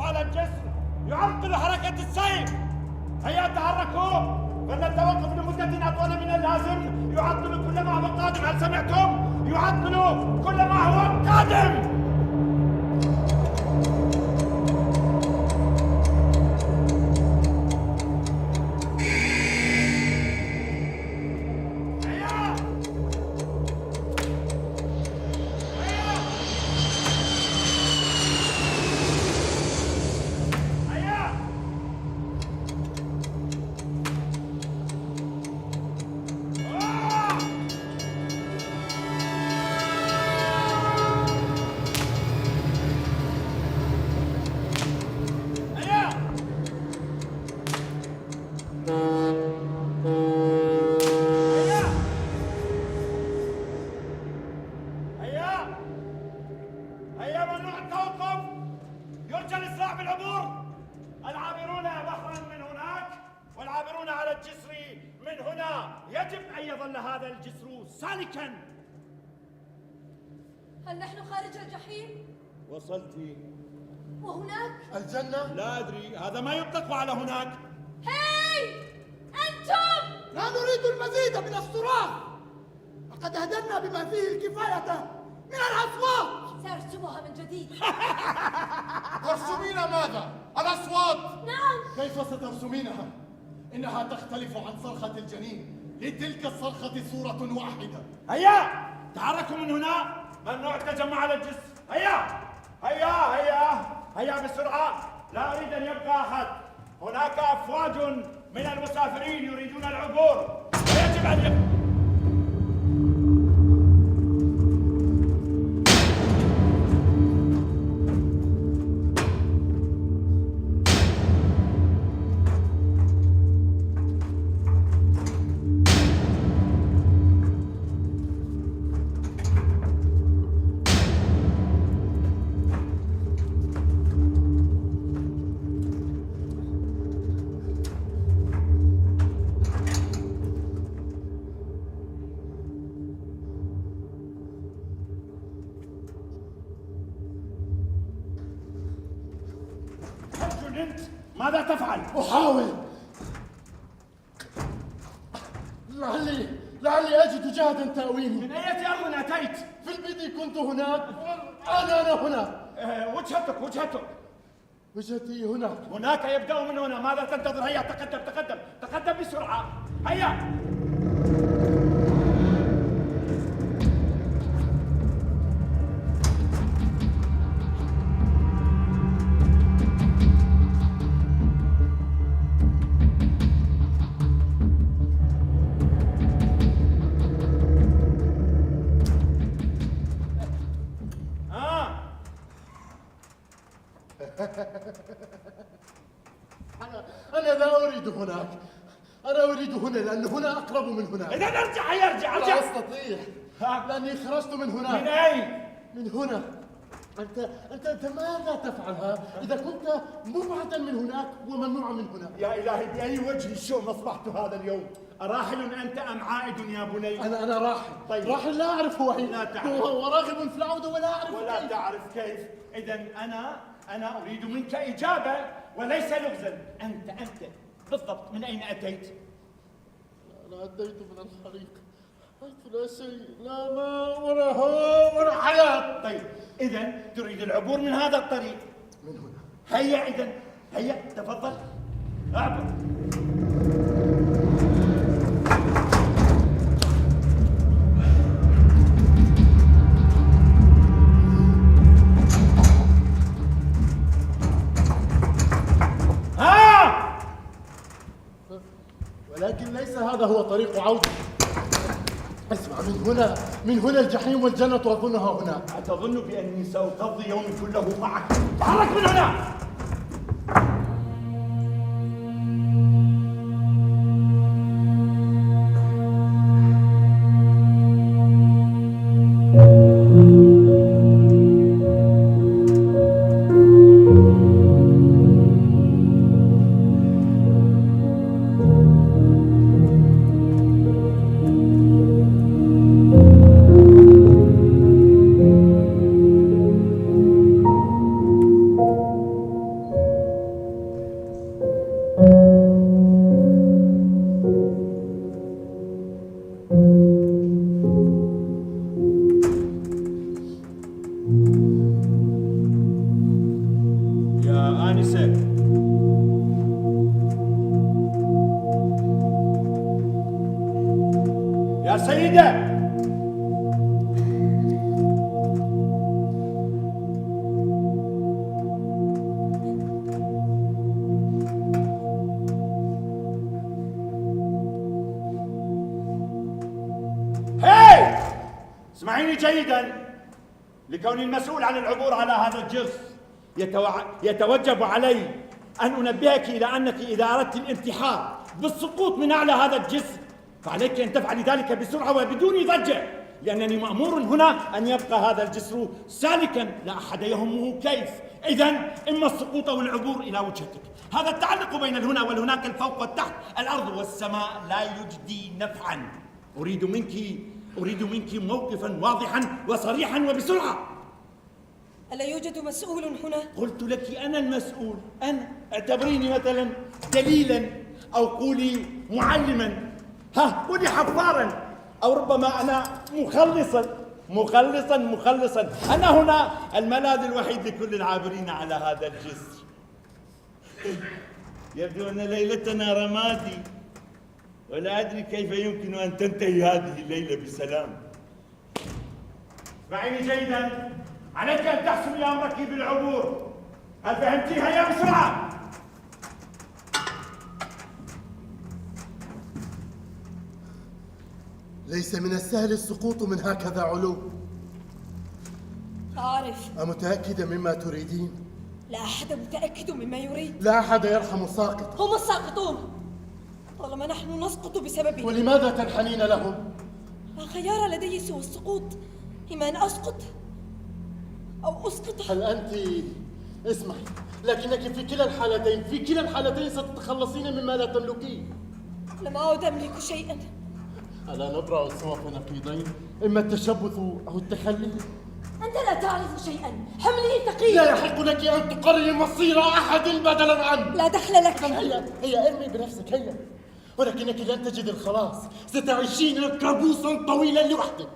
على الجسر يعطل حركة السيف. هيا تحركوا، فلنتوقف لمدة أطول من اللازم. يعطل كل ما هو قادم، هل سمعتم؟ يعطل كل ما هو قادم. سالكا. هل نحن خارج الجحيم؟ وصلت. وهناك؟ الجنة؟ لا أدري، هذا ما يطلق على هناك. هاي أنتم! لا نريد المزيد من الصراخ، لقد هدرنا بما فيه الكفاية من الأصوات. سأرسمها من جديد. ترسمين ماذا؟ الأصوات؟ نعم. كيف سترسمينها؟ إنها تختلف عن صرخة الجنين. لتلك الصرخة صورة واحدة. هيا تحركوا من هنا، ممنوع التجمع على الجسر. هيا هيا هيا هيا بسرعة، لا أريد أن يبقى أحد. هناك أفواج من المسافرين يريدون العبور ويجب أن ماذا تفعل؟ أحاول. لعلي أجد جهدا تأويني. من أي أرض أتيت؟ في البدء كنت هناك، أنا هنا. وجهتك وجهتي هناك. هناك يبدأ من هنا. ماذا تنتظر؟ هيا تقدم بسرعة. هيا. أنا لا أريد هناك، أنا أريد هنا، لأن هنا أقرب من هناك. إذا ارجع. لا أستطيع، لأني خرجت من هناك. من أين؟ من هنا. أنت ماذا تفعل إذا كنت مبعدا من هناك وممنوعا من هنا؟ يا إلهي، بأي وجه الشؤم أصبحت هذا اليوم؟ أراحل أنت أم عائد يا بني؟ أنا راحل. طيب. راحل لا أعرف هو أين. لا تعرف. وراغب في العودة ولا أعرف ولا كيف. تعرف كيف. إذا أنا أريد منك إجابة وليس لغزا. أنت بالضبط من أين أتيت؟ أنا أتيت من الحريق، حيث لا شيء، لا ماء ولا هواء ولا حياة. طيب إذا تريد العبور من هذا الطريق. من هنا. هيا إذا، هيا تفضل اعبر. ولكن ليس هذا هو طريق عودة. اسمع، من هنا الجحيم والجنة أظنها هنا. أتظن بأني سأقضي يومي كله معك؟ تحرك من هنا! يا آنسة، يا سيدة، اسمعيني جيدا. لكوني المسؤول عن العبور على هذا الجسر يتوجب علي أن أنبهك إلى أنك إذا أردت الانتحار بالسقوط من أعلى هذا الجسر فعليك أن تفعلي ذلك بسرعة وبدون ضجة، لأنني مأمور هنا أن يبقى هذا الجسر سالكا لا أحد يهمه كيف. إذن إما السقوط أو العبور إلى وجهتك. هذا التعلق بين الهنا والهناك، الفوق والتحت، الأرض والسماء لا يجدي نفعا. أريد منك موقفا واضحا وصريحا وبسرعة. ألا يوجد مسؤول هنا؟ قلت لك أنا المسؤول. أنا اعتبريني مثلا دليلا أو قولي معلما، قولي حفارا، أو ربما أنا مخلصا. أنا هنا الملاذ الوحيد لكل العابرين على هذا الجسر. يبدو أن ليلتنا رمادي، ولا أدري كيف يمكن أن تنتهي هذه الليلة بسلام. اسمعيني جيدا، عليك أن تحسمي أمرك بالعبور. هل فهمتيها يا بسرعة؟ ليس من السهل السقوط من هكذا علو. أعرف. أمتأكدة مما تريدين؟ لا أحد متأكد مما يريد. لا أحد يرحم الساقط. هم الساقطون طالما نحن نسقط بسببهم. ولماذا تنحنين لهم؟ لا خيار لدي سوى السقوط، إما أن أسقط أو أسقط. هل أنت اسمعي، لكنك في كلا الحالتين ستتخلصين مما لا تملكين. لم أعد أملك شيئا. ألا نبرأ سوا في نقيضين، إما التشبث أو التخلي؟ أنت لا تعرف شيئا، حملي ثقيل. لا يحق لك أن تقرري مصير أحد بدلا عنك. لا دخل لك. هيا ارمي بنفسك، هيا. ولكنك لن تجد الخلاص، ستعيشين كابوسا طويلا لوحدك.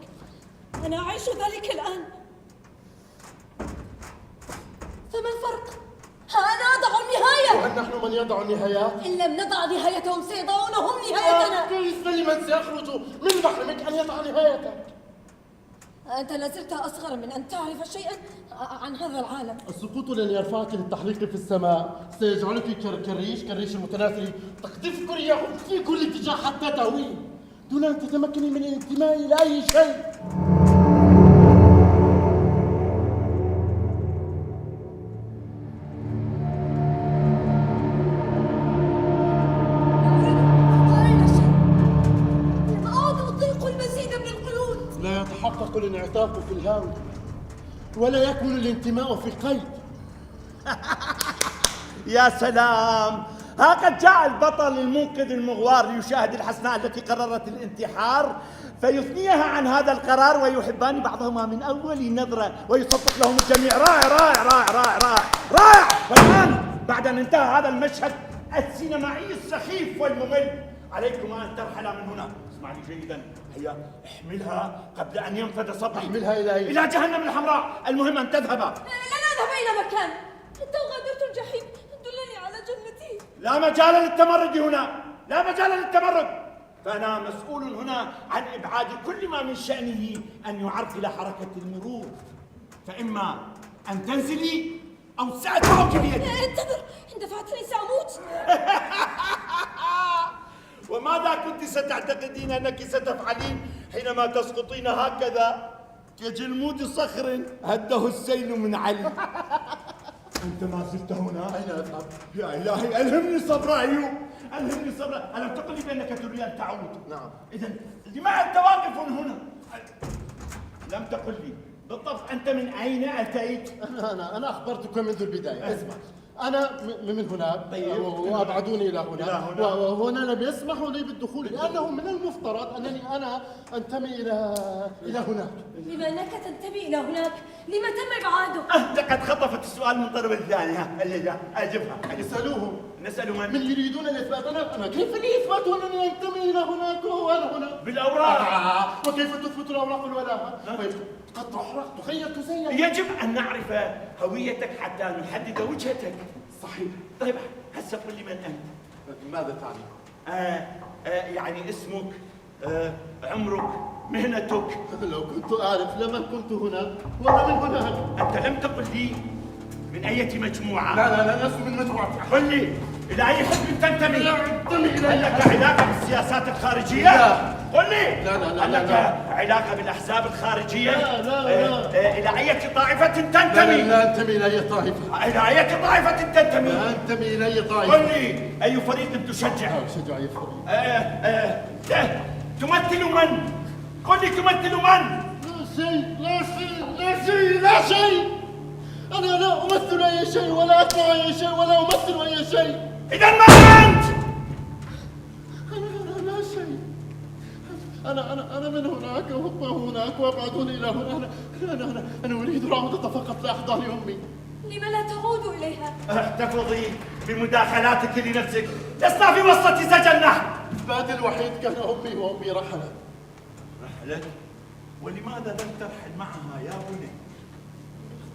أنا أعيش ذلك الآن. فما الفرق؟ ها أنا أضع النهاية. وهل نحن من يضع النهايات؟ إن لم نضع نهايتهم سيضعون هم نهايتنا. كيف لمن سيخرج من محرمك أن يضع نهايتك؟ أنت لازلت أصغر من أن تعرف شيئا عن هذا العالم. السقوط لن يرفعك للتحليق في السماء، سيجعلك كالريش المتناثر تقذف رياح في كل اتجاه حتى تهوي دون أن تتمكني من الانتماء إلى أي شيء. يتحقق الانعتاق في الهاوية ولا يكمن الانتماء في القيد. يا سلام، ها قد جاء البطل المنقذ المغوار ليشاهد الحسناء التي قررت الانتحار فيثنيها عن هذا القرار ويحبان بعضهما من أول نظرة ويصفق لهم الجميع. رائع رائع رائع رائع رائع رائع. والآن بعد أن انتهى هذا المشهد السينمائي السخيف والممل عليكما أن ترحلا من هنا. اسمعني جيدا، هيا احملها قبل أن ينفذ صبري. احملها إلى أين؟ إلى جهنم الحمراء. المهم أن تذهب. لن أذهب إلى مكان. أنت غادرت الجحيم، دلني على جنتي. لا مجال للتمرد هنا، لا مجال للتمرد. فأنا مسؤول هنا عن إبعاد كل ما من شأنه أن يعرقل حركة المرور، فإما أن تنزلي أو سأدفعك بيدي. انتظر، إن دفعتني سأموت. وماذا كنت ستعتقدين أنك ستفعلين حينما تسقطين هكذا كجلمود صخر هده السيل من علي؟ أنت ما زلت هنا؟ أين أذهب؟ يا إلهي ألهمني صبر أيوب، ألهمني صبر. ألم تقل لي بأنك تريد أن تعود؟ نعم. إذن لماذا أنت واقف هنا؟ لم تقل لي بالضبط أنت من أين أتيت؟ أنا أخبرتك منذ البداية. اسمع، أنا من هناك. طيب. وأبعدوني إلى هنا. إلى هنا. وهنا لم يسمحوا لي بالدخول لأنه من المفترض أنني أنا أنتمي إلى هناك. بما أنك تنتمي إلى هناك، لما تم إبعاده؟ أنت قد خطفت السؤال من طرف الثانية. اللي جاء أجبها. اسألوهم. نسأل من من؟ يريدون الإثبات. أنا كيف لي إثبات أنني أنتمي إلى هناك وأنا هنا؟ بالأوراق. وكيف تثبت الأوراق الولاء؟ قد تحرق تخيل تزين. يجب أن نعرف هويتك حتى نحدد وجهتك. صحيح. طيب هسه قل لي من أنت؟ ماذا تعني؟ يعني اسمك، عمرك، مهنتك. لو كنت أعرف لما كنت هنا وأنا من هناك. أنت لم تقل لي من أي مجموعة. لا لست من مجموعتي. قل لي إلى أي حزب تنتمي؟ لا أنتمي إلى هل لك علاقة بالسياسات الخارجية؟ لا. قل لي. لا. هل لك علاقة بالأحزاب الخارجية؟ لا. إلى أي طائفة تنتمي؟ لا أنتمي إلى أي طائفة. إلى أي طائفة تنتمي؟ لا أنتمي إلى أي طائفة. قل لي أي فريق تشجع؟ أشجع أي فريق. تمثل من؟ قل لي تمثل من؟ لا شيء. أنا لا أمثل أي شيء ولا أتبع أي شيء ولا أمثل أي شيء. إذا ما أنت؟ أنا لا شيء. أنا من هناك وهم هناك وأبعدون إلى هنا. أنا أريد العودة فقط لأحضان أمي. لم لا تعود إليها؟ احتفظي بمداخلاتك لنفسك، لسنا في وسط سجن نحن. إثباتي الوحيد كان أمي وأمي رحلت. رحلت؟ ولماذا لم ترحل معها يا بني؟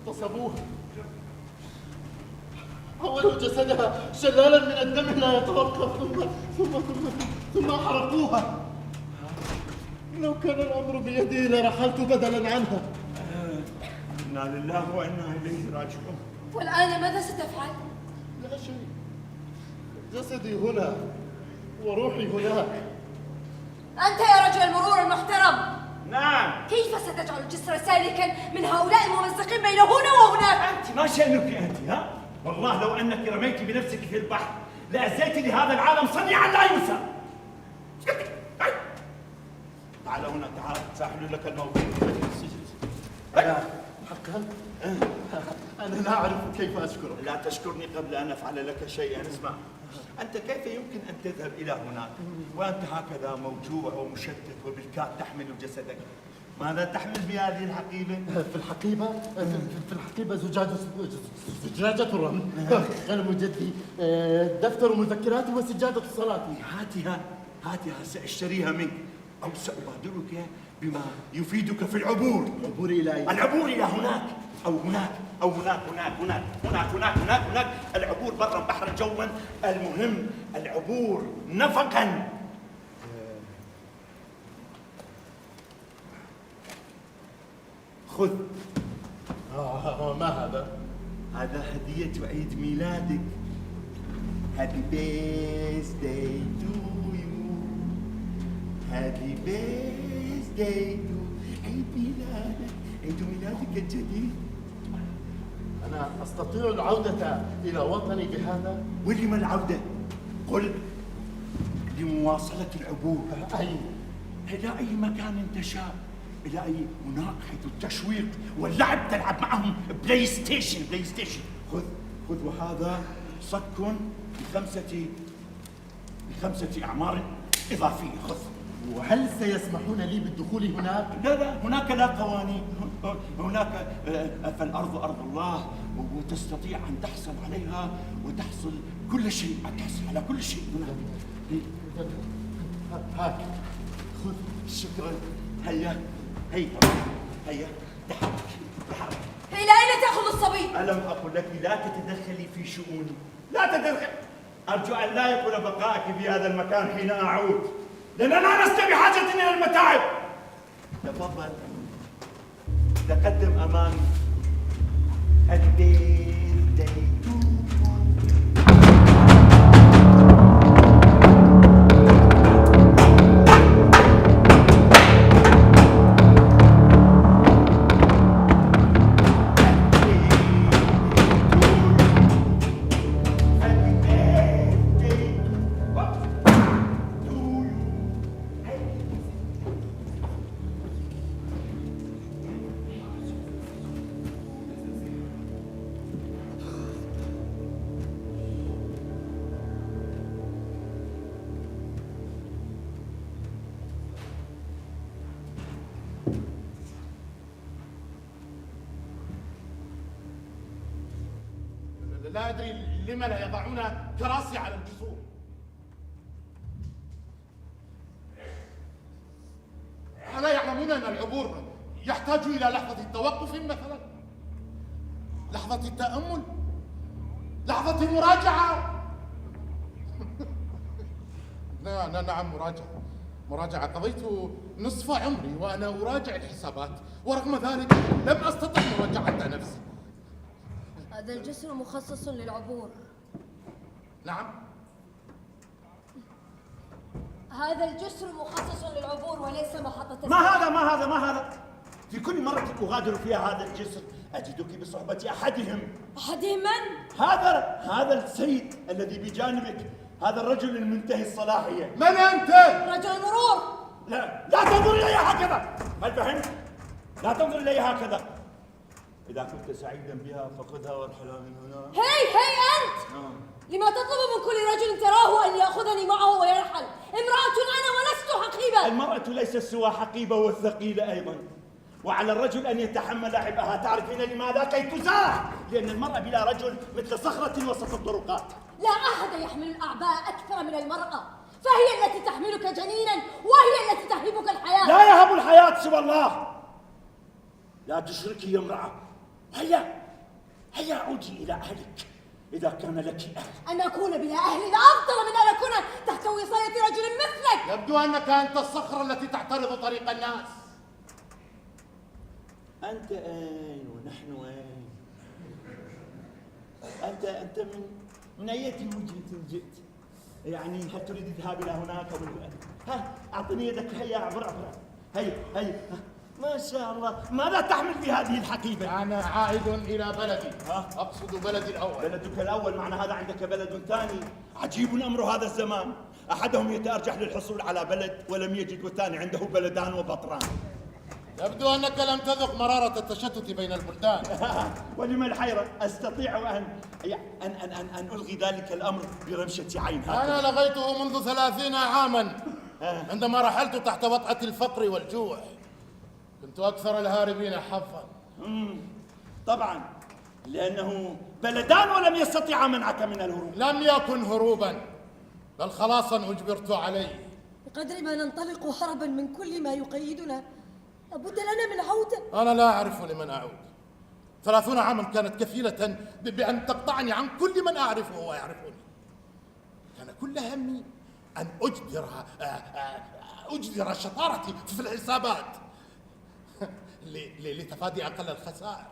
اغتصبوها، حولوا جسدها شلالا من الدم لا يتوقف، ثم حرقوها. لو كان الأمر بيدي لرحلت بدلا عنها. إنا لله وإنا إليه راجعون. والآن ماذا ستفعل؟ لا شيء. جسدي هنا وروحي هناك. أنت يا رجل المرور المحترم، نعم. كيف ستجعل الجسر سالكا من هؤلاء الممزقين بين هنا وهناك؟ أنت ما شأنك أنت ها؟ والله لو أنك رميت بنفسك في البحر لأزيت لهذا العالم صنيعا لا ينسى. تعال هنا، تعال سأحل لك الموضوع. حقا؟ أنا لا أعرف كيف أشكرك. لا تشكرني قبل أن أفعل لك شيئا. اسمع، أنت كيف يمكن أن تذهب إلى هناك وأنت هكذا موجوع ومشتت وبالكاد تحمل جسدك؟ ماذا تحمل في هذه الحقيبة؟ في الحقيبة زجاجة رمل، قلم جدي، دفتر مذكراتي وسجادة صلاتي. هاتها سأشتريها منك أو سأبادرك بما يفيدك في العبور. عبور إلى أين؟ العبور إلى هناك أو هناك أو هناك. العبور برا بحرا جوا، المهم العبور نفقا. خذ. ما هذا؟ هذا هدية عيد ميلادك. Happy birthday to you. Happy birthday to عيد ميلادك الجديد. أنا أستطيع العودة إلى وطني بهذا؟ ولم العودة؟ قل. لمواصلة العبور. أين؟ إلى أي مكان تشاء. إلى أي هناك حيث التشويق واللعب، تلعب معهم بلاي ستيشن. خذ وهذا صك بخمسة أعمار إضافية. خذ. وهل سيسمحون لي بالدخول هناك؟ لا، هناك لا قوانين. هناك فالأرض أرض الله، وتستطيع أن تحصل عليها وتحصل كل شيء، أن تحصل على كل شيء هناك. هاك خذ. شكرا. هيا تحرك. إلى أين تأخذ الصبي؟ ألم أقل لك لا تتدخلي في شؤوني؟ لا تتدخل. أرجو أن لا يكون بقائك في هذا المكان حين أعود، لأننا لست بحاجة إلى المتاعب. تفضل، تقدم أمامي. لا أدري لما لا يضعون كراسي على الجسور؟ ألا يعلمون أن العبور يحتاج إلى لحظة توقف مثلا؟ لحظة تأمل؟ لحظة مراجعة؟ نعم مراجعة. قضيت نصف عمري وأنا أراجع الحسابات، ورغم ذلك لم أستطع مراجعة نفسي. هذا الجسر مخصص للعبور. نعم، هذا الجسر مخصص للعبور وليس محطة. ما هذا في كل مرة أغادر فيها هذا الجسر أجدك بصحبة أحدهم. أحدهم من؟ هذا السيد الذي بجانبك، هذا الرجل المنتهي الصلاحية. من أنت؟ رجل مرور. لا تنظر إلي هكذا، هل فهمت؟ لا تنظر إلي هكذا. إذا كنت سعيدا بها فخذها وارحلها من هنا. هي أنت! لما تطلب من كل رجل تراه أن يأخذني معه ويرحل؟ امرأة أنا ولست حقيبة. المرأة ليست سوى حقيبة والثقيلة أيضا، وعلى الرجل أن يتحمل عبئها. تعرفين لماذا؟ كي تزاح، لأن المرأة بلا رجل مثل صخرة وسط الطرقات. لا أحد يحمل الأعباء أكثر من المرأة، فهي التي تحملك جنينا وهي التي تهبك الحياة. لا يهب الحياة سوى الله. لا تشركي يا امرأة. هيا عودي إلى أهلك إذا كان لك أهل. أن أكون بلا أهل أفضل من أن أكون تحت وصاية رجل مثلك. يبدو أنك أنت الصخرة التي تعترض طريق الناس. أنت أين ونحن أين؟ أنت من أية وجهة جئت؟ يعني هل تريد الذهاب إلى هناك ها أعطني يدك. هيا عبر. هيا ما شاء الله. ماذا تحمل في هذه الحقيبة؟ أنا عائد إلى بلدي. أقصد بلدي الأول. بلدك الأول، معنى هذا عندك بلد ثاني. عجيب أمر هذا الزمان، أحدهم يتأرجح للحصول على بلد ولم يجد، والثاني عنده بلدان وبطران. يبدو أنك لم تذق مرارة التشتت بين البلدان. ولم الحيرة؟ أستطيع أن ألغي ذلك الأمر برمشة عين. أنا لغيته منذ 30 عاما عندما رحلت تحت وطأة الفقر والجوع. كنت أكثر الهاربين حظا. طبعا لأنه بلدان ولم يستطيع منعك من الهروب. لم يكن هروبا، بل خلاصا أجبرت عليه. بقدر ما ننطلق هربا من كل ما يقيدنا لابد لنا من عودة. أنا لا أعرف لمن أعود. 30 عاما كانت كفيلة بأن تقطعني عن كل من أعرفه ويعرفني. كان كل همي أن أجدر شطارتي في الحسابات لتفادي أقل الخسائر.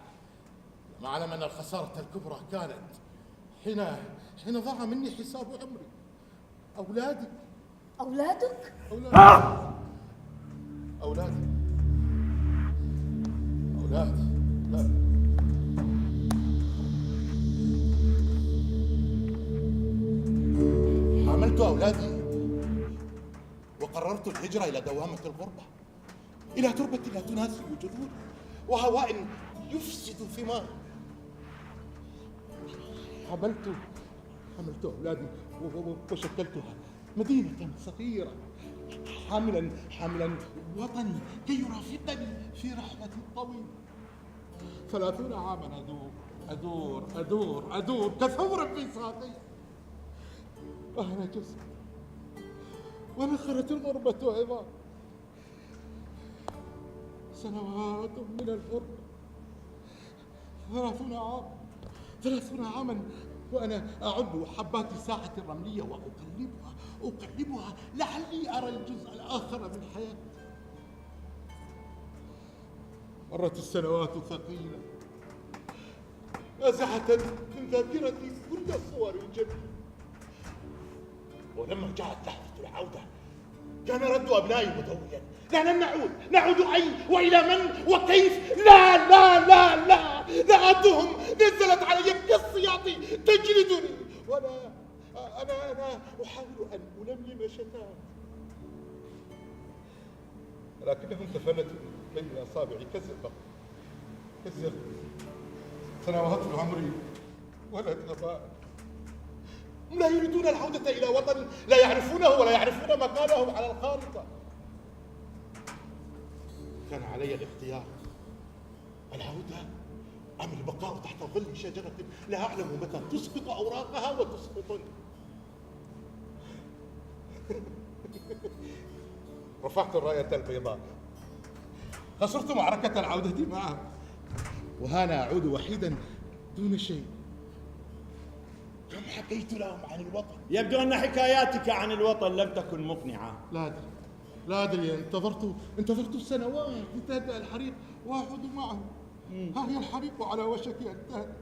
لم أعلم أن الخسارة الكبرى كانت حين ضاع مني حساب عمري. أولادي. أولادك؟ أولادي. لا. حملت أولادي وقررت الهجرة إلى دوامة الغربة، إلى تربة لا تناسب جذور وهواء يفسد ثمار. حملت أولادي وشكلتها مدينة صغيرة، حاملا وطني كي يرافقني في رحلة طويلة. 30 عاما أدور كثور في ساقي، وأنا جسد ونخرت الغربة عظام. سنوات من الغربة، 30 عاما وأنا أعد حبات الساحة الرملية وأقلبها لعلي أرى الجزء الآخر من حياتي. مرت السنوات ثقيلة، نزعت من ذاكرتي كل صور الجميل. ولما جاءت لحظة العودة كان رد أبنائي مدويا. لا نعود أين وإلى من وكيف؟ لا لعنتهم نزلت علي كالسياط تجلدني، وأنا أحاول أن ألملم شتات، ولكنهم تفلتوا بين أصابعي كالزئبق. سنوات عمري ولا تباء. هم لا يريدون العودة إلى وطن لا يعرفونه ولا يعرفون مكانه على الخارطة. كان علي الاختيار: العودة أم البقاء تحت ظل شجرة لا أعلم متى تسقط أوراقها وتسقطني؟ رفعت الراية البيضاء، خسرت معركة العودة معه، وهنا أعود وحيدا دون شيء. كم حكيت لهم عن الوطن؟ يبدو أن حكاياتك عن الوطن لم تكن مقنعة. لا أدري انتظرت سنوات لتهدأ الحريق وأعود معه. ها هي الحريق على وشك أن تهدأ.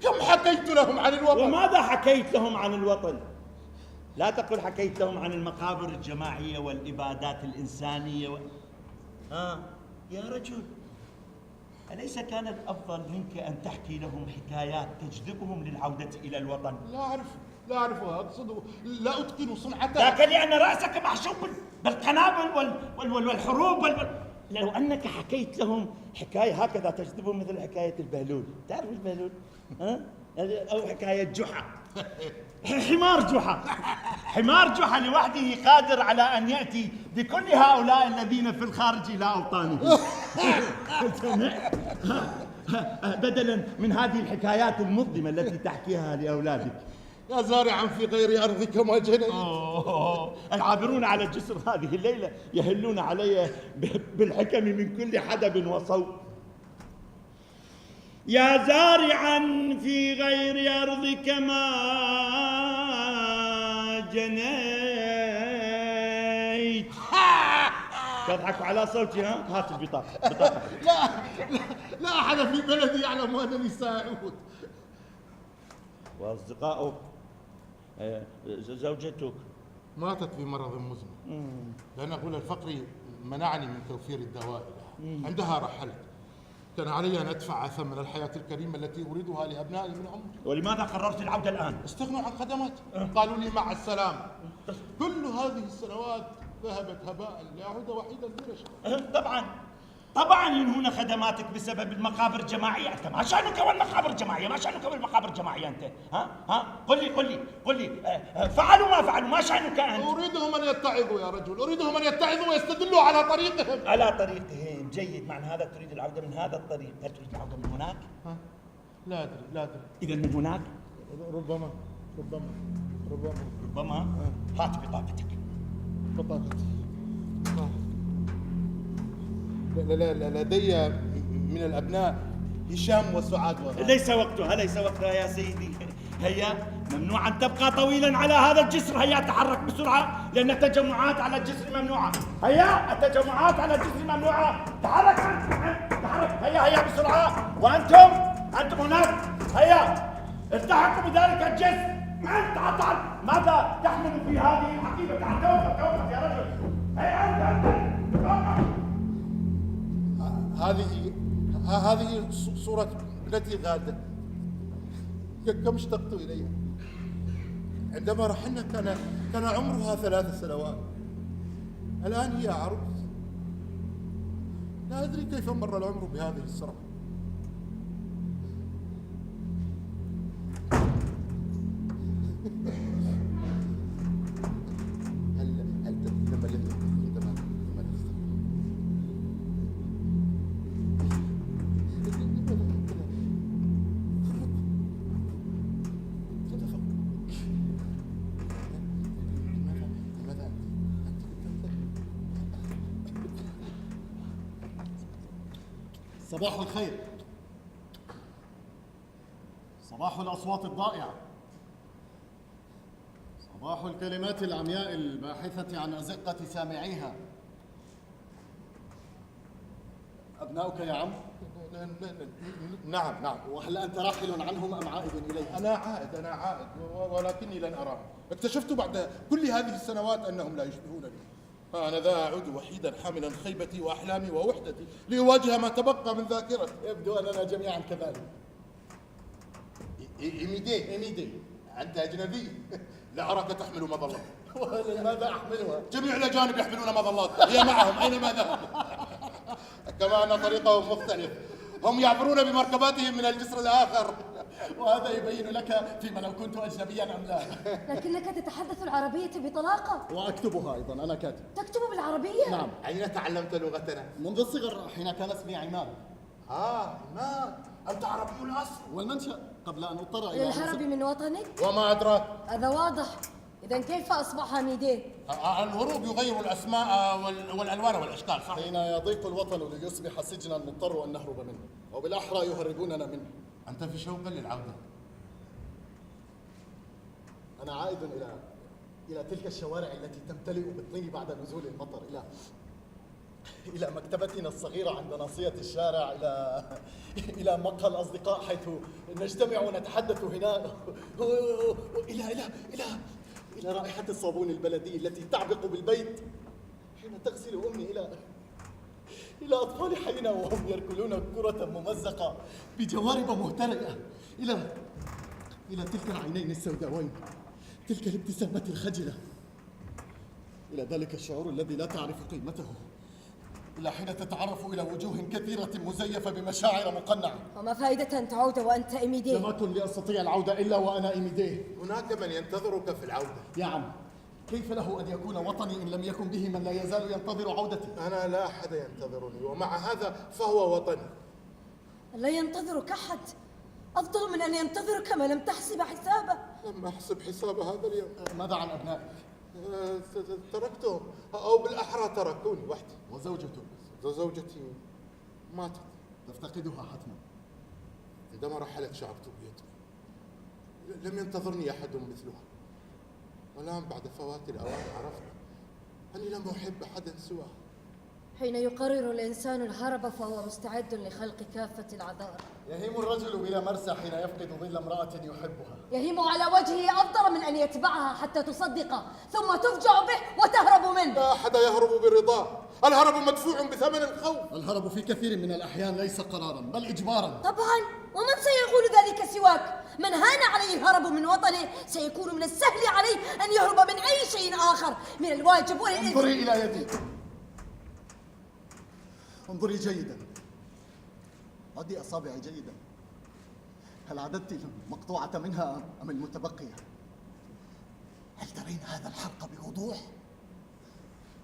كم حكيت لهم عن الوطن؟ وماذا حكيت لهم عن الوطن؟ لا تقل حكيت لهم عن المقابر الجماعية والإبادات الإنسانية يا رجل، أليس كان الأفضل منك أن تحكي لهم حكايات تجذبهم للعودة إلى الوطن؟ لا أعرفها، أقصد لا أتقن صنعتها. ذاك لأن رأسك محشوب بالقنابل والحروب لو أنك حكيت لهم حكاية هكذا تجذبهم، مثل حكاية البهلول. تعرف البهلول؟ أو حكاية جحا. حمار جحا لوحده قادر على أن يأتي بكل هؤلاء الذين في الخارج إلى أوطانهم. بدلا من هذه الحكايات المظلمة التي تحكيها لأولادك. يا زارعا في غير أرضك ما جنيت. العابرون على الجسر هذه الليلة يهلون علي بالحكم من كل حدب وصوب. يا زارعا في غير أرضك ما جنيت. تضحك على صوتي هات البطاقة. لا أحد في بلدي يعلم أنني سأعود. وأصدقائك، زوجتك ماتت بمرض مزمن، لأن غول الفقر منعني من توفير الدواء لها. عندها رحلت، كان علي أن أدفع ثمن الحياة الكريمة التي أريدها لأبنائي من عمري. ولماذا قررت العودة الآن؟ استغنوا عن خدماتي، قالوا لي مع السلامة. كل هذه السنوات ذهبت هباء لأعود وحيدا دون شيء. طبعا ينهون خدماتك بسبب المقابر الجماعية. أنت ما شأنك والمقابر الجماعية؟ ما شأنك بالمقابر الجماعية أنت؟ قل لي فعلوا ما فعلوا، ما شأنك أنت؟ أريدهم أن يتعظوا يا رجل، أريدهم أن يتعظوا ويستدلوا على طريقهم. على طريقهم، جيد. معنى هذا تريد العودة من هذا الطريق، هل تريد العودة من هناك؟ لا أدري. إذا من هناك؟ ربما. هات بطاقتك. بطاقتي. لا لدي من الأبناء هشام وسعاد ليس وقتها يا سيدي. هيا، ممنوع أن تبقى طويلا على هذا الجسر. هيا تحرك بسرعة، لأن التجمعات على الجسر ممنوعة. هيا، التجمعات على الجسر ممنوعة. تحرك. هيا بسرعة. وأنتم هناك، هيا التحقوا بذلك الجسر. تعال. ماذا تحمل في هذه الحقيبة؟ توقف يا رجل. هيا أنت. هذه صورة ابنتي غادة. كم اشتقت إليها. عندما رحلنا كان عمرها 3 سنوات. الآن هي عروس. لا أدري كيف مر العمر بهذه السرعة. صباح الخير. صباح الأصوات الضائعة. صباح الكلمات العمياء الباحثة عن أزقة سامعيها. أبناؤك يا عم؟ نعم. وهل أنت راحل عنهم أم عائد إليهم؟ أنا عائد ولكني لن أراهم. اكتشفت بعد كل هذه السنوات أنهم لا يشبهونني. أنا ذا أعود وحيدا حاملا خيبتي وأحلامي ووحدتي لأواجه ما تبقى من ذاكرتي. يبدو أننا جميعا كذلك. إيميدي، أنت أجنبي. لا أراك تحمل مظلة. ولماذا أحملها؟ جميع الأجانب يحملون مظلات، هي معهم أينما ذهبوا. كما أن طريقهم مختلف، هم يعبرون بمركباتهم من الجسر الآخر. وهذا يبين لك فيما لو كنت أجنبيا أم لا. لكنك تتحدث العربية بطلاقة. وأكتبها أيضا، أنا كاتب. تكتب بالعربية؟ نعم. أين تعلمت لغتنا؟ منذ الصغر، حين كان اسمي عماد. عماد، أنت عربي الأصل. والمنشأ قبل أن أضطر إلى الهرب من وطنك؟ وما أدراك؟ هذا واضح. إذا كيف أصبح ميديه؟ الهروب يغير الأسماء والألوان والأشكال، صح؟ حين يضيق الوطن ليصبح سجنا نضطر أن نهرب منه، أو بالأحرى يهربوننا منه. أنت في شوق للعودة. أنا عائد إلى تلك الشوارع التي تمتلئ بالطين بعد نزول المطر، إلى مكتبتنا الصغيرة عند ناصية الشارع، إلى مقهى الأصدقاء حيث نجتمع ونتحدث هنا، إلى رائحة الصابون البلدي التي تعبق بالبيت حين تغسل أمي، إلى أطفال حينا وهم يركلون كرة ممزقة بجوارب مهترئة، إلى تلك العينين السوداوين، تلك الابتسامة الخجلة، إلى ذلك الشعور الذي لا تعرف قيمته، إلى حين تتعرف إلى وجوه كثيرة مزيفة بمشاعر مقنعة. وما فائدة أن تعود وأنت إيميديه؟ لم أكن لأستطيع العودة إلا وأنا إيميديه. هناك من ينتظرك في العودة. يا عم، كيف له أن يكون وطني إن لم يكن به من لا يزال ينتظر عودتي؟ أنا لا أحد ينتظرني، ومع هذا فهو وطني. لا ينتظرك أحد أفضل من أن ينتظرك ما لم تحسب حسابه. لم أحسب حساب هذا اليوم. ماذا عن أبنائك؟ تركتهم، أو بالأحرى تركوني وحدي. وزوجته؟ زوجتي ماتت. تفتقدها حتما. عندما رحلت شعرت بيدي. لم ينتظرني أحد مثلها. والآن بعد فوات الأوان عرفت أني لم أحب أحدا سواه. حين يقرر الإنسان الهرب فهو مستعد لخلق كافة العذار. يهيم الرجل إلى مرسى حين يفقد ظل امرأة يحبها. يهيم على وجهه أفضل من أن يتبعها حتى تصدقه ثم تفجع به وتهرب منه. لا أحد يهرب برضاه، الهرب مدفوع بثمن الخوف. الهرب في كثير من الأحيان ليس قرارا بل إجبارا. طبعا، ومن سيقول ذلك سواك؟ من هان عليه الهرب من وطنه سيكون من السهل عليه أن يهرب من أي شيء آخر. من الواجب انظري إلى يدي، انظري جيدا، عدي أصابعي جيدا. هل عددت المقطوعة منها أم المتبقية؟ هل ترين هذا الحرق بوضوح؟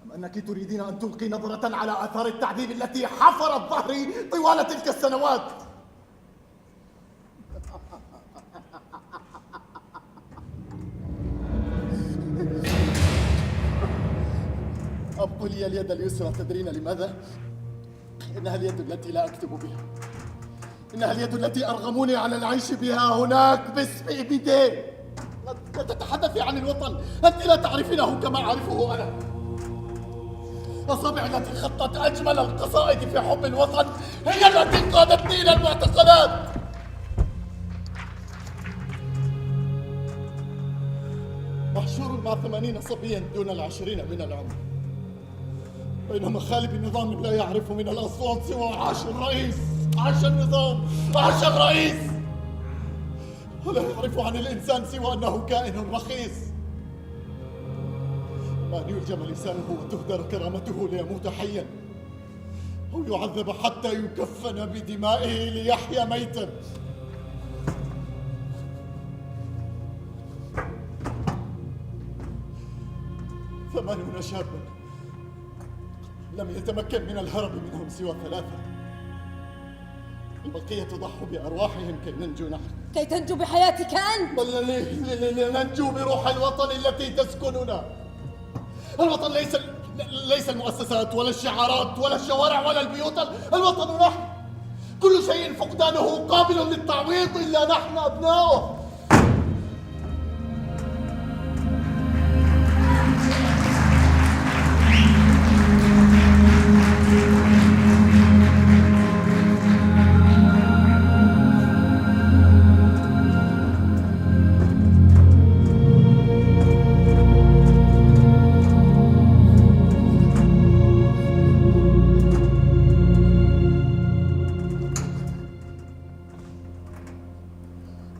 أم أنك تريدين أن تلقي نظرة على آثار التعذيب التي حفرت ظهري طوال تلك السنوات؟ أبقوا لي اليد اليسرى، تدرين لماذا؟ إنها اليد التي لا أكتب بها، إنها اليد التي أرغموني على العيش بها هناك باسم إيميديه. لا تتحدثي عن الوطن، أنت لا تعرفينه كما أعرفه أنا. أصابعي التي خطت أجمل القصائد في حب الوطن هي التي قادتني إلى المعتقلات. محشور مع 80 صبيا دون 20 من العمر بين مخالب نظام لا يعرف من الأصوات سوى عاش الرئيس، عاش النظام، عاش الرئيس، ولا يعرف عن الإنسان سوى أنه كائن رخيص، أن يرجم لسانه وتهدر كرامته ليموت حيا، أو يعذب حتى يكفن بدمائه ليحيا ميتا. ثمانون شابا لم يتمكن من الهرب منهم سوى 3، البقية ضحوا بأرواحهم كي ننجو نحن. كي تنجو بحياتك أنت؟ بل لننجو بروح الوطن التي تسكننا. الوطن ليس المؤسسات ولا الشعارات ولا الشوارع ولا البيوت، الوطن نحن. كل شيء فقدانه قابل للتعويض إلا نحن أبناؤه.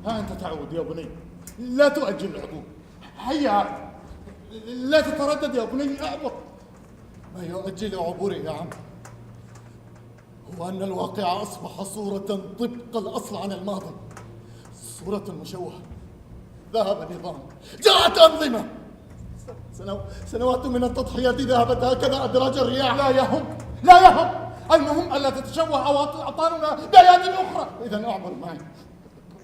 ها أنت تعود يا بني، لا تؤجل العبور. هيا لا تتردد يا بني، اعبر. ما يؤجل عبوري يا عم هو أن الواقع أصبح صورة طبق الأصل عن الماضي، صورة مشوهة. ذهب نظام، جاءت أنظمة، سنوات من التضحيات ذهبت هكذا أدراج الرياح. لا يهم، لا يهم، المهم ألا تتشوه أوطاننا بأيادي أخرى. إذا أعبر معي،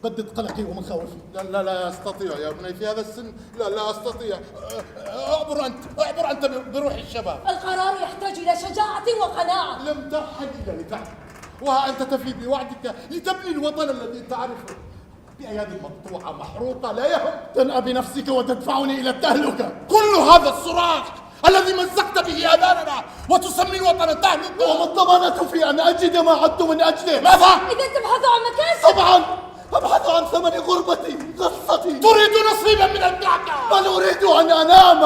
بدد قلقي ومخاوفي. لا أستطيع يا ابني في هذا السن، لا أستطيع. أعبر أنت بروح الشباب. القرار يحتاج إلى شجاعة وقناعة. لم ترحل إلا لتعب، وها أنت تفي بوعدك لتبني الوطن الذي تعرفه بأيادي مقطوعة محروقة لا يهم. تنأى بنفسك وتدفعني إلى التهلكة. كل هذا الصراخ الذي مزقت به آذاننا وتسمي الوطن تهلكة، وما الضمانة في أن أجد ما عدت من أجله؟ ماذا؟ إذا تبحث عن مكاسب. طبعا أبحث عن ثمن غربتي قصتي. تريد نصيبا من الدعكة؟ بل أريد أن أنام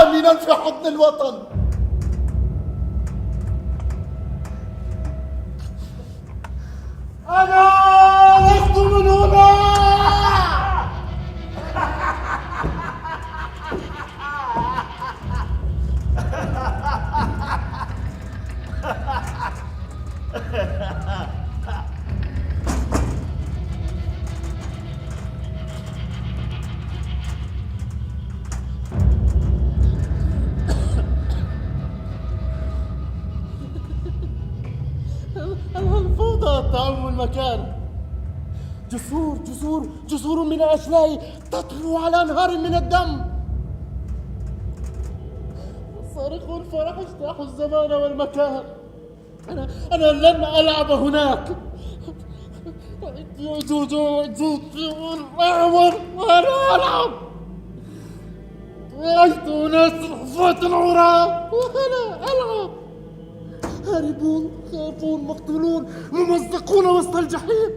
آمنا في حضن الوطن. أنا لست من هنا. الفوضى تعم المكان. جسور من الأشلاء تطفو على أنهار من الدم. صارخ الفرح اجتاح الزمان والمكان. أنا لن ألعب هناك. وأنا ألعب. رأيت ناس حفاة عراة وأنا ألعب. هاربون، خائفون، مقتولون، ممزقون وسط الجحيم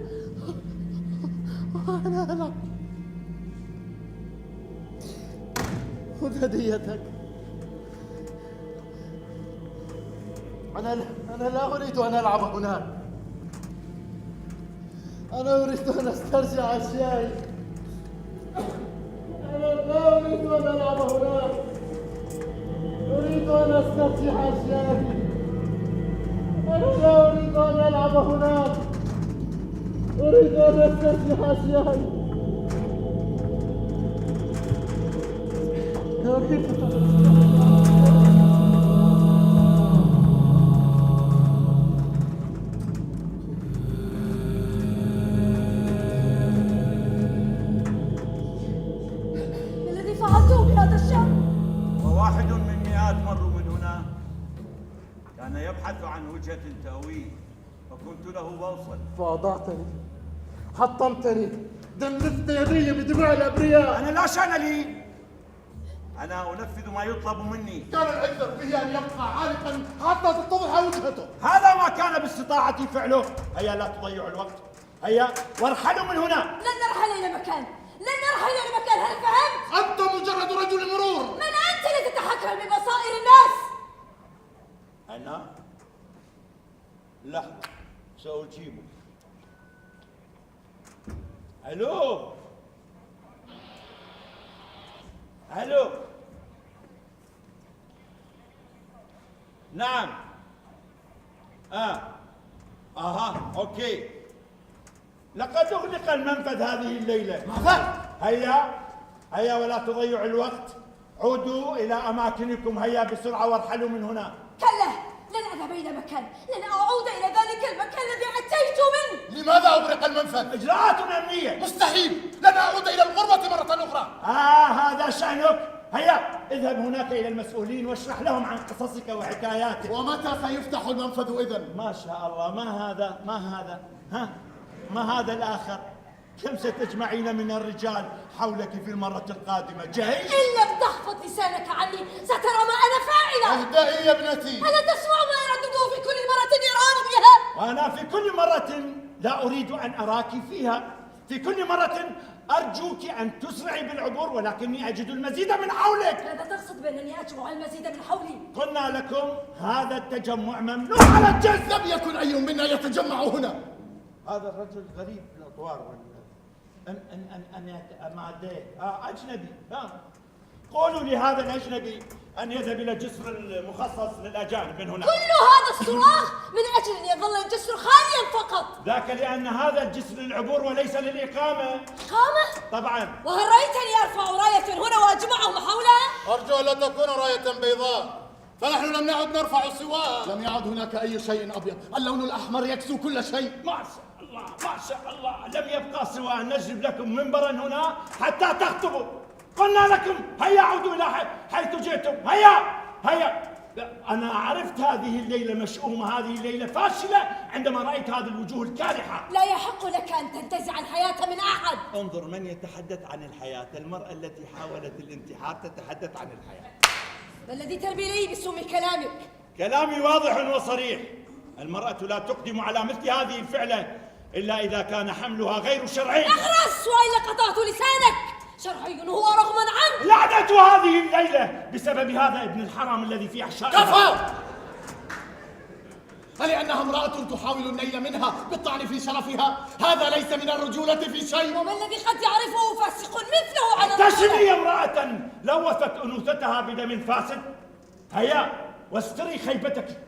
وأنا ألعب. خذ هديتك. أنا لا أريد أن ألعب هناك. أنا أريد أن أسترجع أشيائي. أنا لا أريد أن ألعب هناك. أريد أن أسترجع أشيائي. أنا لا أريد أن ألعب هناك. أريد أن أسترجع أشيائي. الذي فعلته بهذا الشاب. وواحد من مئات مروا من هنا كان يبحث عن وجهة تأويه فكنت له بوصل. فأضعتني، حطمتني، دمست يدي بدماء الأبرياء. أنا لا شأن لي، أنا أنفذ ما يطلب مني. كان الأكثر به أن يبقى عالقا حتى تتضح وجهته. هذا ما كان باستطاعتي فعله. هيا لا تضيعوا الوقت، هيا وارحلوا من هنا. لن نرحل إلى مكان، لن نرحل إلى مكان، هل فهمت؟ أنت مجرد رجل مرور. من أنت لتتحكم ببصائر الناس؟ أنا؟ لحظة سأجيبك. ألو ألو، نعم. أوكي. لقد أغلق المنفذ هذه الليلة. ماذا؟ هيا ولا تضيعوا الوقت. عودوا إلى أماكنكم، هيا بسرعة وارحلوا من هنا. كلا، لن أذهب إلى مكان، لن أعود إلى ذلك المكان الذي أتيت منه. لماذا أغلق المنفذ؟ إجراءات أمنية. مستحيل، لن أعود إلى الغربة مرة أخرى. هذا شأنك. هيا اذهب هناك إلى المسؤولين واشرح لهم عن قصصك وحكاياتك. ومتى سيفتح المنفذ إذن؟ ما شاء الله. ما هذا ما هذا الآخر؟ كم ستجمعين من الرجال حولك في المرة القادمة؟ جيش؟ إن لم تحفظ لسانك عني سترى ما أنا فاعلة. اهدئي يا ابنتي. ألا تسمع ما يردده في كل مرة إيران بها؟ وأنا في كل مرة لا أريد أن أراك فيها. في كل مرة أرجوك أن تسرعي بالعبور، ولكني أجد المزيد من حولك. ماذا تقصد بأنني أجمع المزيد من حولي؟ قلنا لكم هذا التجمع ممنوع على الجنس. لم يكن أي منا يتجمع هنا. هذا الرجل غريب الأطوار أجنبي. قولوا لهذا الأجنبي أن يذهب إلى الجسر المخصص للأجانب من هنا. كل هذا الصراخ من أجل أن يظل الجسر خاليا فقط. ذاك لأن هذا الجسر للعبور وليس للإقامة. إقامة؟ طبعا. وهل رأيتني أرفع راية هنا وأجمعهم حولها؟ أرجو ألا تكون راية بيضاء. فنحن لم نعد نرفع السواء. لم يعد هناك أي شيء أبيض، اللون الأحمر يكسو كل شيء. ما شاء الله ما شاء الله، لم يبقى سوى أن نجلب لكم منبرا هنا حتى تخطبوا. قلنا لكم هيا عودوا إلى حيث جئتم، هيا. أنا عرفت هذه الليلة مشؤومة، هذه الليلة فاشلة عندما رأيت هذه الوجوه الكالحة. لا يحق لك أن تنتزع الحياة من أحد. انظر من يتحدث عن الحياة، المرأة التي حاولت الانتحار تتحدث عن الحياة. ما الذي ترمي لي بسم كلامك؟ كلامي واضح وصريح، المرأة لا تقدم على مثل هذه الفعلة إلا إذا كان حملها غير شرعي. اخرس وإلا قطعت لسانك. شرعي هو رغما عنك. لعنة هذه الليلة بسبب هذا ابن الحرام الذي في أحشائها. كفى! ألأنها امرأة تحاول النيل منها بالطعن في شرفها، هذا ليس من الرجولة في شيء. وما الذي قد يعرفه فاسق مثله على تشري امرأة لوثت أنوثتها بدم فاسد؟ هيا واستري خيبتك،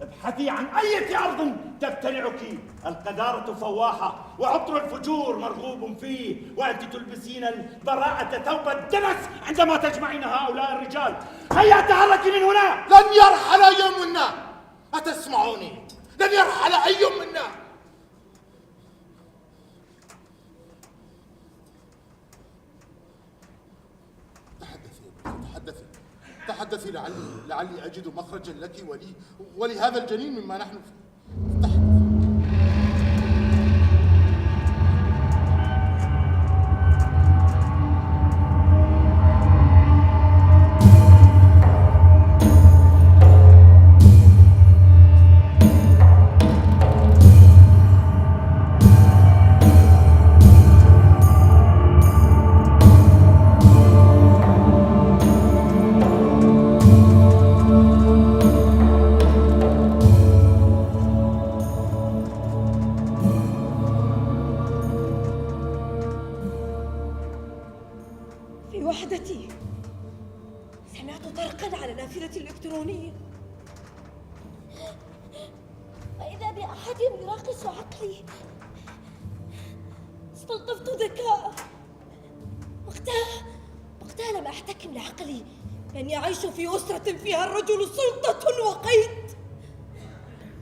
ابحثي عن أي أرض تبتلعك. القذارة فواحة وعطر الفجور مرغوب فيه، وأنت تلبسين البراءة ثوب الدنس عندما تجمعين هؤلاء الرجال. هيا تحركي من هنا. لن يرحل أي منا، أتسمعوني؟ لن يرحل أي منا. تحدثي لعلي أجد مخرجا لك ولهذا الجنين مما نحن فيه. في وحدتي سمعت طرقا على نافذة الإلكترونية، وإذا بأحد يراقص عقلي. استلطفت ذكاءه. وقتها لم أحتكم لعقلي أني أعيش في أسرة فيها الرجل سلطة وقيد.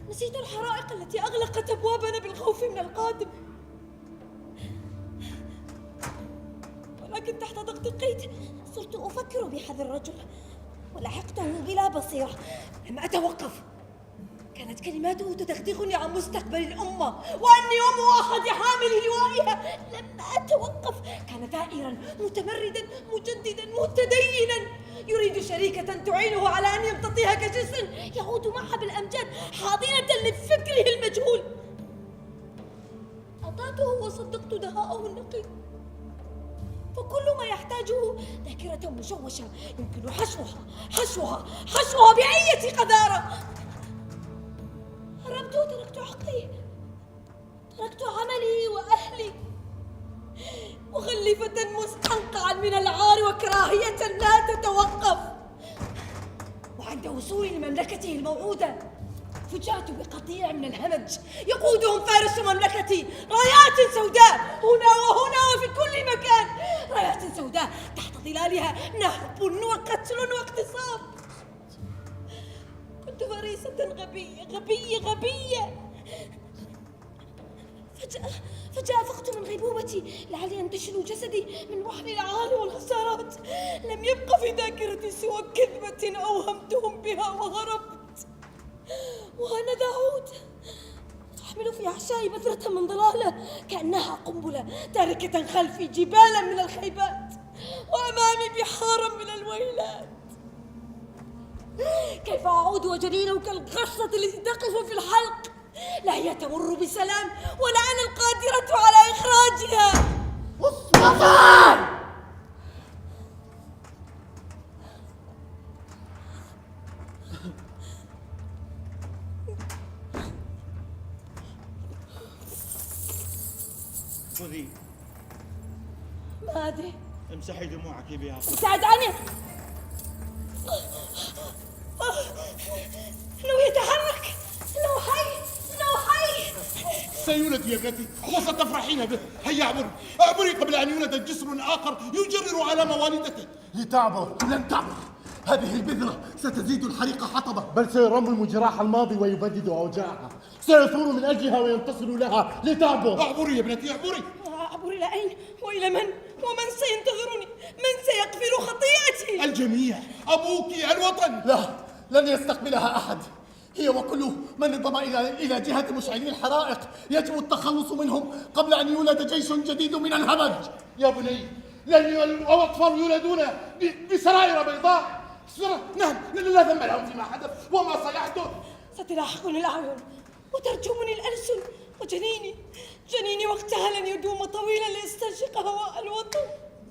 نسيت الحرائق التي أغلقت أبوابنا بالخوف من القادم، ولكن تحت ضغط القيد صرت أفكر بهذا الرجل ولحقته بلا بصيرة. لم أتوقف، كانت كلماته تدغدغني عن مستقبل الأمة وأني أم أحد حامل لوائها. لم أتوقف، كان ثائرا متمردا مجددا متدينا، يريد شريكة تعينه على أن يمتطيها كجسر يعود معها بالأمجاد حاضنة لفكره المجهول. أطعته وصدقت دهاءه النقي، فكل ما يحتاجه ذاكرة مشوشة يمكن حشوها بأية قذارة. هربت وتركت عقلي، تركت عملي وأهلي مخلفة مستنقعا من العار وكراهية لا تتوقف. وعند وصولي لمملكته الموعودة فجأت بقطيع من الهمج يقودهم فارس مملكتي، رايات سوداء هنا وهنا وفي كل مكان، رايات سوداء تحت ظلالها نهب وقتل واغتصاب. كنت فريسة غبية. فجأة أفقت من غيبوبتي لعلي أنتشل جسدي من وحل العار والخسارات. لم يبق في ذاكرتي سوى كذبة أوهمتهم بها وهربت. وأنا أعود أحمل في أحشائي بذرة من ضلالة كأنها قنبلة تاركة خلفي جبالا من الخيبات وأمامي بحارا من الويلات. كيف أعود وجنينه كالغشة التي تقف في الحلق، لا هي تمر بسلام ولا أنا القادرة على إخراجها. مصطفى! خذي. ما أدري. امسحي دموعك بها. ابتعد عني. إنه يتحرك، إنه حي. سيولد يا ابنتي وستفرحين به. هيا اعبري قبل أن يولد جسر آخر يجرر على والدته. لتعبر لن تعبر، هذه البذرة ستزيد الحريق حطبا، بل سيرمم جراح الماضي ويبدد أوجاعها، سيثور من أجلها وينتصر لها لتعبر. اعبري يا ابنتي اعبري. أعبر إلى أين؟ وإلى من؟ ومن سينتظرني؟ من سيغفر خطيئتي؟ الجميع. أبوك الوطن. لا، لن يستقبلها أحد. هي وكل من انضم إلى جهة مشعلي الحرائق يجب التخلص منهم قبل أن يولد جيش جديد من الهمج. يا بني، الأطفال يولدون بسرائر بيضاء. نعم، لا ذنب لهم فيما حدث وما سيحدث. ستلاحقني الأعين وترجمني الألسن، جنيني وقتها لن يدوم طويلا ليستنشق هواء الوطن.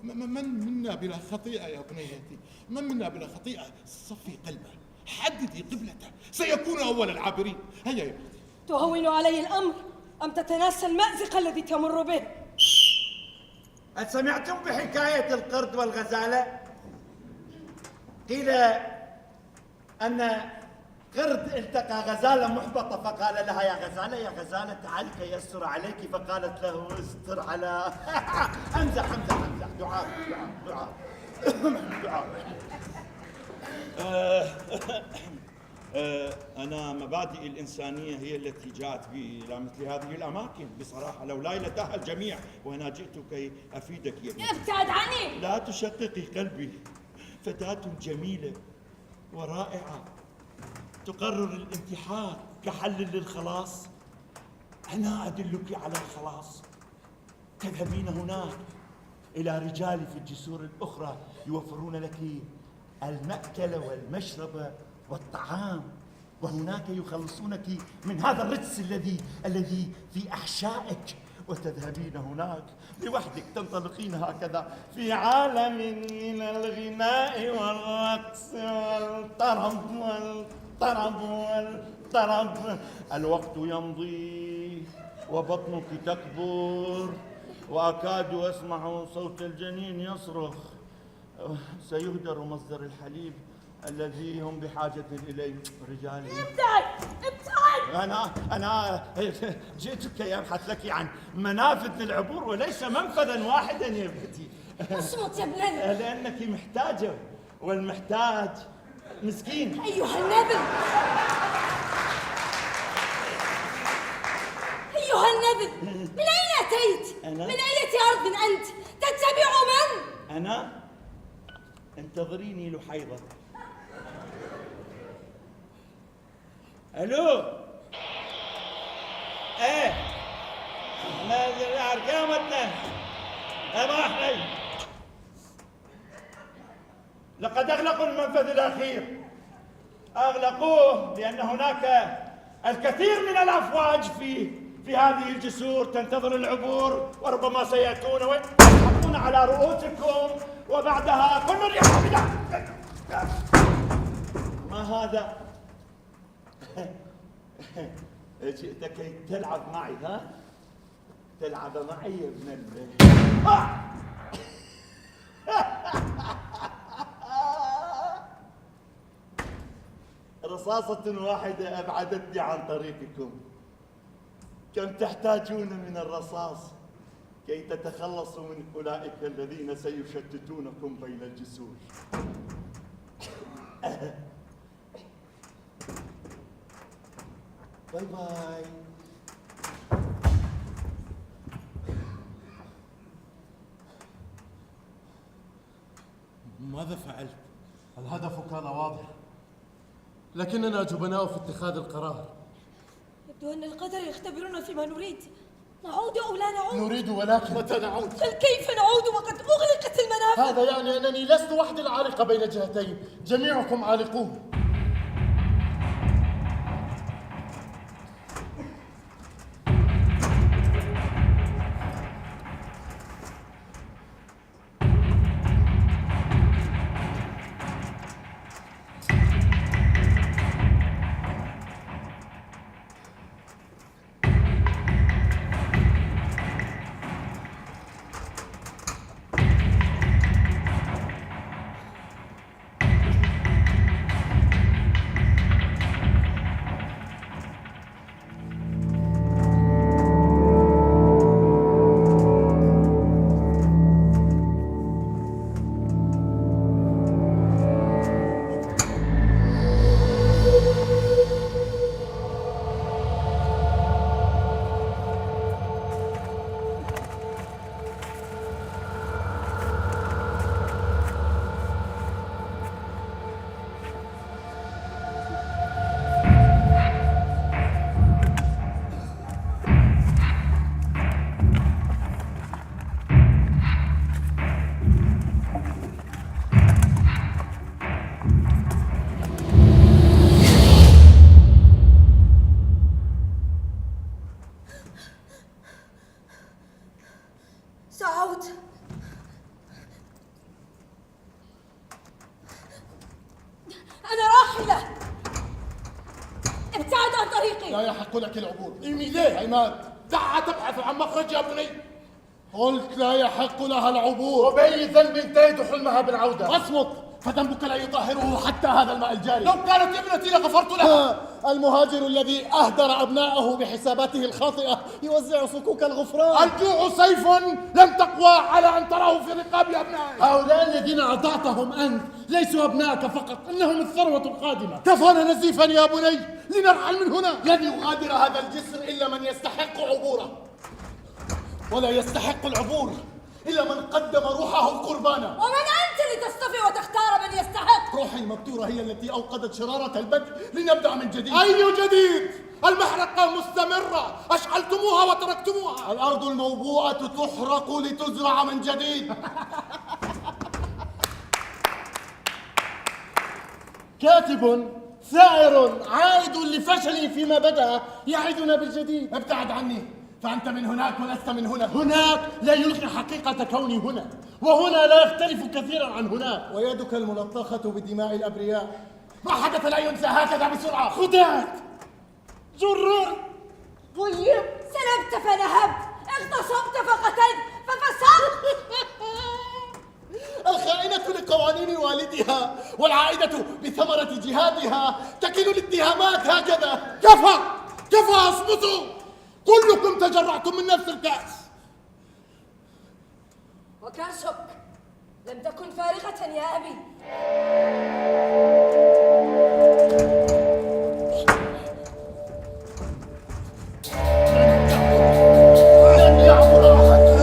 من منا بلا خطيئة يا بنيتي؟ من منا بلا خطيئة؟ صفي قلبه، حددي قبلته، سيكون أول العابرين. هيا يا بنتي. تهون علي الأمر أم تتناسى المأزق الذي تمر به؟ هل سمعتم بحكاية القرد والغزالة؟ قيل أن قرد التقى غزالة محبطة فقال لها يا غزالة تعالي كي يستر عليك، فقالت له استر على امزح دعاء. أنا مبادئي الإنسانية هي التي جاءت بي إلى مثل هذه الأماكن بصراحة، لولاي لتاه الجميع، وأنا جئت كي أفيدك يا ابنتي. ابتعد عني. لا تشققي قلبي، فتاة جميلة ورائعة تقرر الانتحار كحل للخلاص. أنا أدلك على الخلاص. تذهبين هناك إلى رجال في الجسور الأخرى يوفرون لك المأكل والمشرب والطعام، وهناك يخلصونك من هذا الرجس الذي في أحشائك، وتذهبين هناك لوحدك، تنطلقين هكذا في عالم من الغناء والرقص والطرب. الوقت يمضي وبطنك تكبر، وأكاد أسمع صوت الجنين يصرخ. سيهدر مصدر الحليب الذي هم بحاجة إليه رجالي. ابتعد. أنا جئتك كي أبحث لك عن منافذ للعبور وليس منفذا واحدا يا ابنتي. اصمت يا ابني. لأنك محتاجة، والمحتاج مسكين. أيها النبل، من أين أتيت؟ أنا؟ من أية أرض أنت؟ تتبع من؟ أنا؟ انتظريني لحيظة. ألو؟ إيه؟ أرقامتنا أباحني. لقد أغلقوا المنفذ الأخير، أغلقوه لأن هناك الكثير من الأفواج في هذه الجسور تنتظر العبور، وربما سيأتون ويحطون على رؤوسكم، وبعدها كل يحمد. ما هذا؟ جئت كي تلعب معي، ها؟ تلعب معي يا ابن رصاصة واحدة أبعدتني عن طريقكم. كم تحتاجون من الرصاص كي تتخلصوا من أولئك الذين سيشتتونكم بين الجسور؟ باي باي. ماذا فعلت؟ الهدف كان واضح، لكننا جبناء في اتخاذ القرار. يبدو أن القدر يختبرنا فيما نريد. نعود أو لا نعود؟ نريد، ولكن متى نعود؟ بل كيف نعود وقد أغلقت المنافذ؟ هذا يعني أنني لست وحدي العالقة بين جهتين، جميعكم عالقون. طريقي. لا يحق لك العبور. إيميليه عماد، دعها تبحث عن مخرج يا بني. قلت لا يحق لها العبور. وبأي ذنب تجد حلمها بالعودة؟ اصمت، فذنبك لا يطهره حتى هذا الماء الجاري. لو كانت ابنتي لغفرت لها. المهاجر الذي أهدر أبناءه بحساباته الخاطئة يوزع صكوك الغفران. الجوع سيف لن تقوى على أن تراه في رقاب أبنائك. هؤلاء الذين أعطيتهم أنت ليسوا أبنائك فقط، إنهم الثروة القادمة. كفانا نزيفا يا بني، لنرحل من هنا. لن يغادر هذا الجسر إلا من يستحق عبوره، ولا يستحق العبور إلا من قدم روحه قربانا. ومن أنت لتصطفي وتختار من يستحق؟ روحي المبتورة هي التي أوقدت شرارة البدء لنبدأ من جديد. أي جديد؟ المحرقة مستمرة، أشعلتموها وتركتموها. الأرض الموبوءة تحرق لتزرع من جديد. كاتب ثائر عائد لفشل فيما بدأ يعدنا بالجديد. ابتعد عني، فأنت من هناك ولست من هنا. هناك لا يلغي حقيقة كوني هنا، وهنا لا يختلف كثيرا عن هناك. ويدك الملطخة بدماء الأبرياء، ما حدث لا ينسى هكذا بسرعة. خدعت، جررت، ضيبت، سلبت فنهبت، اغتصبت فقتلت، ففسقت. الخائنة لقوانين والدها والعائدة بثمرة جهادها تكل الاتهامات هكذا. كفى كفى، اصمتوا، كلكم تجرعتم من نفس الكأس. وكأسك لم تكن فارغة يا أبي. لن يعبر أحد.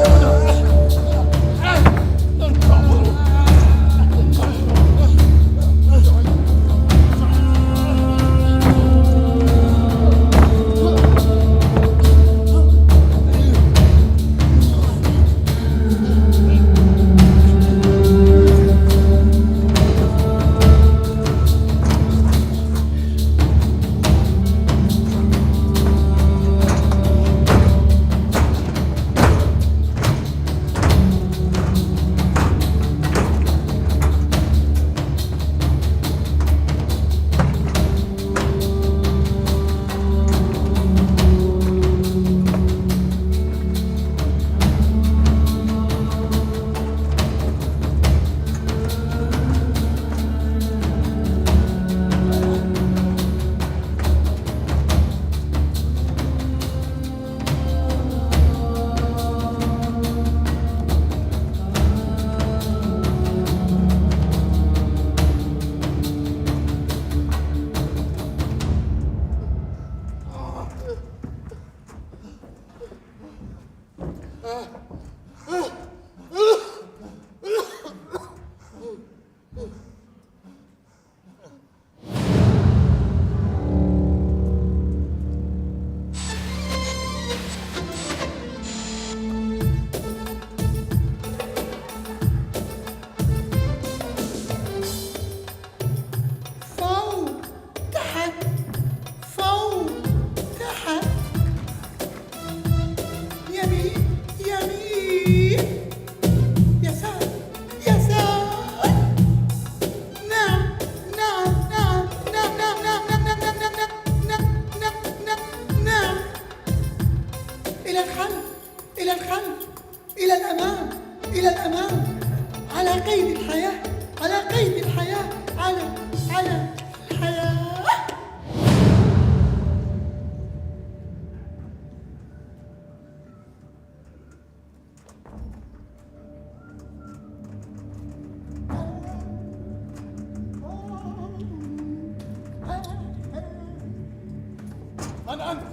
من أنت؟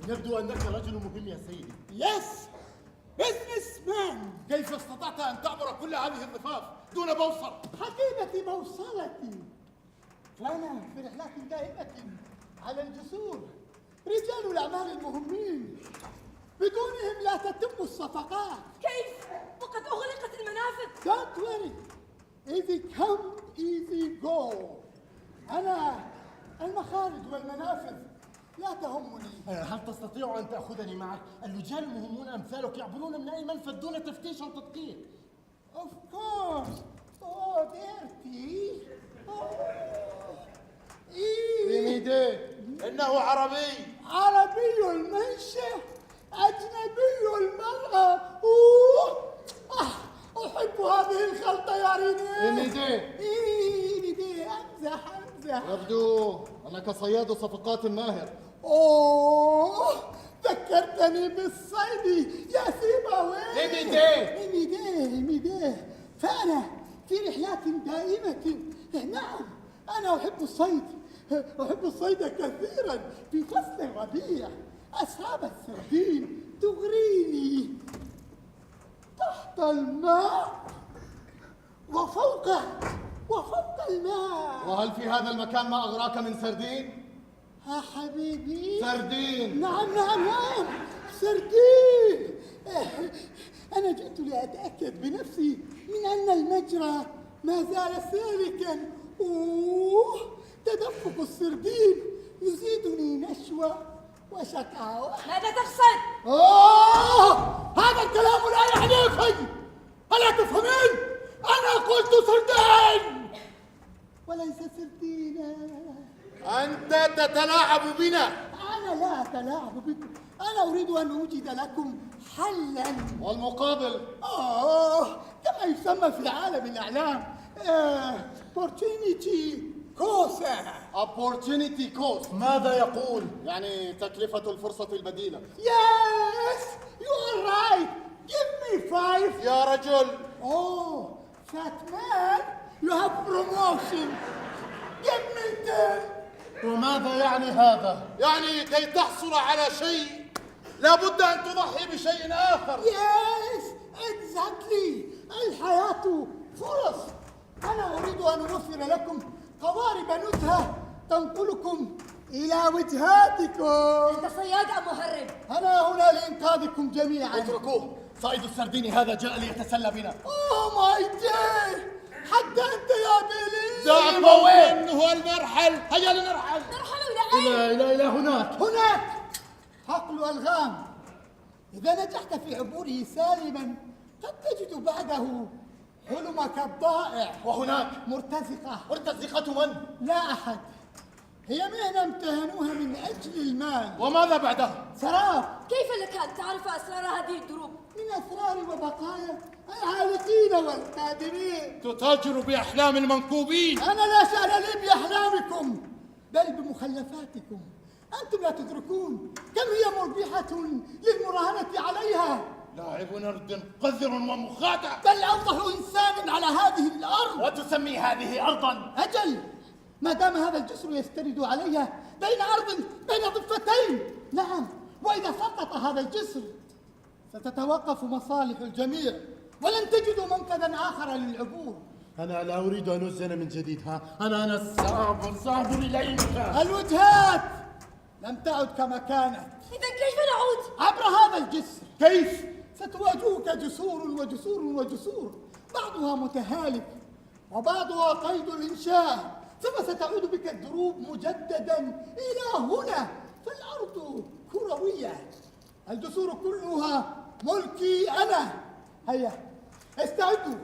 يبدو أنك رجل مهم يا سيدي. يس، بزنس مان. كيف استطعت أن تعبر كل هذه الضفاف دون بوصل؟ حقيبتي بوصلتي، فأنا في رحلات دائمة على الجسور. رجال الأعمال المهمين بدونهم لا تتم الصفقات. كيف؟ وقد أغلقت المنافذ. Don't worry. Easy come, easy go. أنا المخارج والمنافذ لا تهمني. هل تستطيع أن تأخذني معك؟ الرجال المهمون أمثالك يعبرون من أي منفذ دون تفتيش أو تدقيق. Of course. Oh, dirty. Oh. إميدي، إنه عربي. عربي المنشأ، أجنبي المرأة. أوه أحب هذه الخلطة يا ريني. إيميدي أمزح. يبدو أنك صياد صفقات ماهر. أوه ذكرتني بالصيد يا سيبويه. إيميدي فأنا في رحلات دائمة. نعم أنا أحب الصيد كثيرا في فصل الربيع. أصحاب السردين تغريني تحت الماء وفوق الماء. وهل في هذا المكان ما أغراك من سردين؟ ها حبيبي، سردين. نعم سردين. أنا جئت لأتأكد بنفسي من أن المجرى ما زال سالكا. تدفق السردين يزيدني نشوة وشقاوة. ماذا تقصد؟ هذا الكلام لا يعنيك. ألا تفهمين؟ أنا قلت سردين وليس سردينا. أنت تتلاعب بنا. أنا لا أتلاعب بكم، أنا أريد أن أوجد لكم حلاً. والمقابل؟ كما يسمى في عالم الإعلام opportunity cost. opportunity cost. ماذا يقول؟ يعني تكلفة الفرصة البديلة. Yes, you are right. Give me 5. يا رجل. Fat man, you have promotion. Give me 10. وماذا يعني هذا؟ يعني كي تحصل على شيء لابد أن تضحي بشيء آخر. Yes, exactly. الحياة فرص. أنا أريد أن أوفر لكم قوارب نزهة تنقلكم إلى وجهاتكم. أنت صياد أم مهرب؟ أنا هنا لإنقاذكم جميعا. اتركوه، صيد السردين هذا جاء ليتسلى بنا. ماي جاد، حتى أنت يا بيلي. دعم هو المرحل. هيا لنرحل. نرحل إلى أين؟ إلى هناك. حقل ألغام. إذا نجحت في عبوره سالما قد تجد بعده حلمك الضائع. وهناك مرتزقة من؟ لا أحد. هي مهنة امتهنوها من أجل المال. وماذا بعدها؟ سراب. كيف لك أن تعرف أسرار هذه الدروب؟ من أسرار وبقايا العالقين والقادرين. تتاجر بأحلام المنكوبين. أنا لا شأن لي بأحلامكم بل بمخلفاتكم. أنتم لا تدركون كم هي مربحة للمراهنة عليها. لاعب نرد قذر ومخادع. بل أوضح إنسان على هذه الأرض. وتسمي هذه أرضا؟ أجل، ما دام هذا الجسر يستند عليها بين ضفتين. نعم، وإذا سقط هذا الجسر ستتوقف مصالح الجميع ولن تجدوا منفذا آخر للعبور. أنا لا أريد أن أزن من جديد. أنا صعب إليك. الوجهات لم تعد كما كانت. إذا كيف نعود؟ عبر هذا الجسر. كيف؟ ستواجهك جسور بعضها متهالك وبعضها قيد الإنشاء، ثم ستعود بك الدروب مجددا إلى هنا. فالأرض كروية، الجسور كلها ملكي أنا. هيا استعدوا،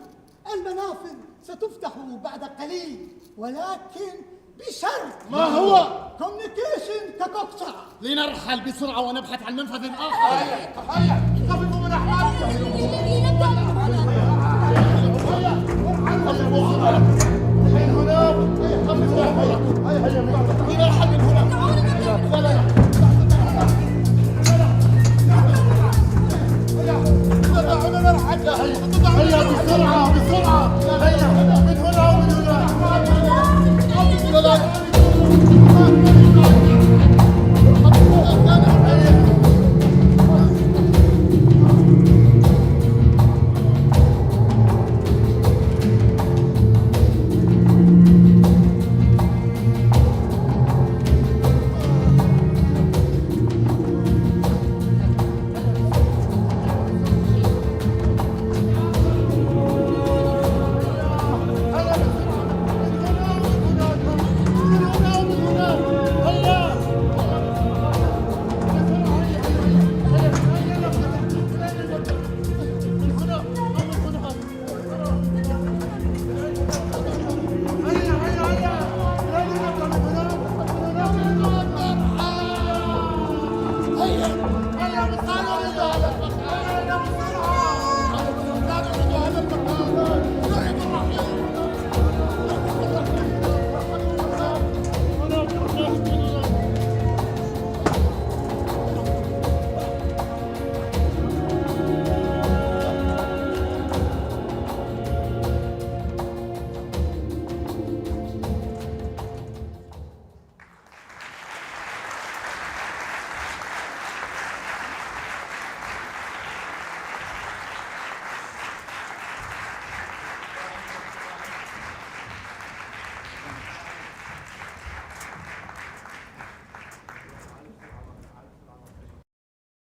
المنافذ ستفتح بعد قليل، ولكن بشرط. ما هو؟ كوميونيكيشن ككوكسا. لنرحل بسرعة ونبحث عن منفذ آخر. هيا خففوا من أحمالكم.